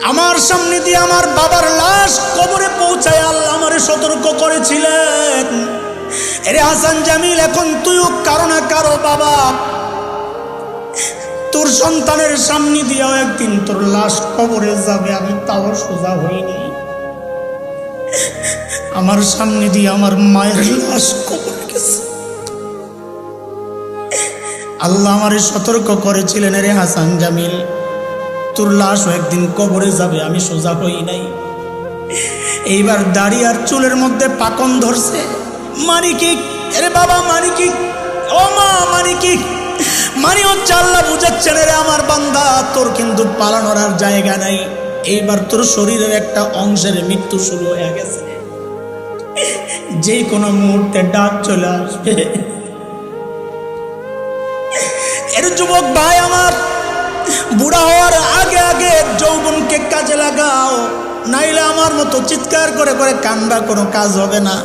আমার সামনে দিয়ে আমার বাবার লাশ কবরে পৌঁছায় আল্লাহ আমারে সতর্ক করেছিলেন, এরে হাসান জামিল, এখন তুইও কারো না কারো বাবা, তোর সন্তানের সামনে দিয়েও একদিন তোর লাশ কবরে যাবে। আমি তাও সোজা হইনি, আমার সামনে দিয়ে আমার মায়ের লাশ কবরে গেছে। আল্লাহ আমারে সতর্ক করেছিলেন, এরে হাসান জামিল, তোর লাশ একদিন কবরে যাবে। আমি সোজা হই নাই। এইবার দাড়ি আর চুলের মধ্যে পাকন ধরছে। মানি কি? এরে বাবা মানি কি? ও মা মানি কি? মানি হচ্ছে আল্লাহ বুঝাচ্ছেন, রে আমার বান্দা, তোর কিন্তু পালানোর আর জায়গা নাই। এইবার তোর শরীরের একটা অংশের মৃত্যু শুরু হয়ে গেছে, যে কোনো মুহূর্তে ডাক চলে আসবে। এর যুবক ভাই আমার, বুড়া হওয়ার আগে আগে যৌবনকে কাজে লাগাও, নাইলে আমার মতো চিৎকার করে করে কান্দা কোনো কাজ হবে না।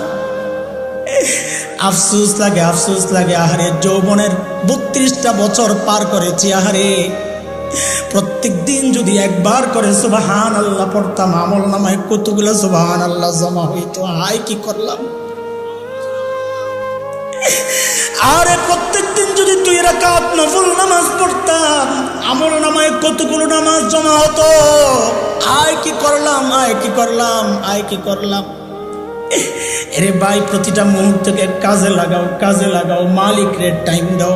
আফসোস লাগে, আফসোস লাগে। আহারে, যৌবনের 32টা বছর পার করেছি। আহারে, প্রত্যেক দিন যদি একবার করে সুবহানাল্লাহ পড়তাম, আমল নামায় কতগুলো সুবহানাল্লাহ জমা হইতো। হাই কি করলাম। আরে প্রত্যেক দিন যদি 2 রাকাত নফল নামাজ পড়তাম, আমল নামায় কতগুলো নামাজ জমা হতো। আয় কি করলাম, আয় কি করলাম, আয় কি করলাম। এরে ভাই, প্রতিটা মুহূর্তকে কাজে লাগাও, কাজে লাগাও। মালিকরে টাইম দাও।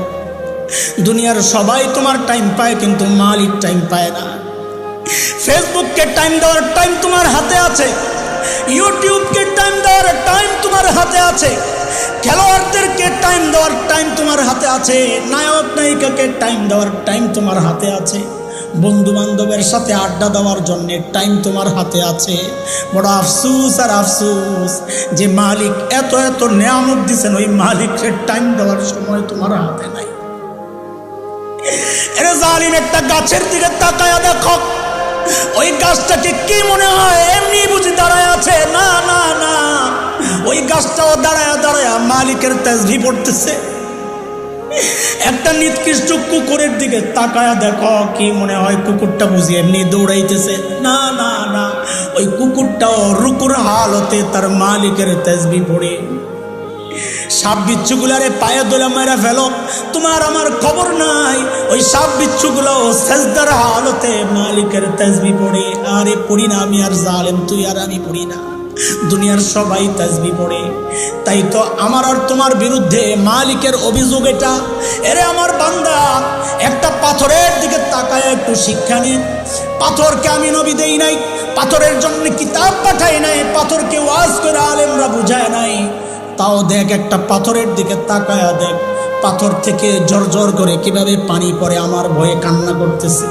দুনিয়ার সবাই তোমার টাইম পায়, কিন্তু মালিক টাইম পায় না। ফেসবুককে টাইম দেওয়ার টাইম তোমার হাতে আছে, ইউটিউবকে টাইম দেওয়ার টাইম তোমার হাতে আছে, খেলোয়াড়দেরকে টাইম দেওয়ার টাইম তোমার হাতে আছে, নায়ক নায়িকাকে টাইম দেওয়ার টাইম তোমার হাতে আছে, বন্ধু বান্ধবের সাথে আড্ডা দেওয়ার জন্য টাইম তোমার হাতে আছে। বড় আফসোস আর আফসোস যে মালিক এত এত নিয়ামত দিচ্ছেন, ওই মালিকের টাইম দেওয়ার সময় তোমার হাতে নাই। এর জালিম, একটা গাছের দিকে তাকায়া দেখো, ওই গাছটাকে কি মনে হয় এমনি বুঝি দাঁড়ায় আছে? না না না, ওই গাছটাও দাঁড়ায়া দাঁড়ায়া মালিকের তাসবিহ পড়তেছে। একটা নিকৃষ্ট কুকুরের দিকে তাকায়া দেখো, কি মনে হয় কুকুরটা বুঝি এমনি দৌড়াইতেছে? না না না, ওই কুকুরটাও রুকুর হালতে তার মালিকের তাসবিহ পড়ে। সাপ বিচ্ছুগুলারে পায়ে দোলা মেরা ফেলো, তোমার আমার খবর নাই। ওই সাপ বিচ্ছুগুলো সেজদার হালতে মালিকের তাসবিহ পড়ে। আরে পড়ি না আমি আর জালেম, তুই আর আমি পড়ি না, দুনিয়ার সবাই তাসবিহ পড়ে। তাই তো আমার আর তোমার বিরুদ্ধে মালিকের অভিযোগ এটা। এরে আমার বান্দা, একটা পাথরের দিকে তাকায় একটু শিক্ষা নে। পাথরকে আমি নবী দেই নাই, পাথরের জন্য কিতাব পাঠাই নাই, পাথরকে ওয়াজ করে আলেমরা বুঝায় নাই। তাও দেখ, একটা পাথরের দিকে তাকায়া দেখ, পাথর থেকে ঝরঝর করে কিভাবে পানি পড়ে, আমার ভয়ে কান্না করতেছে।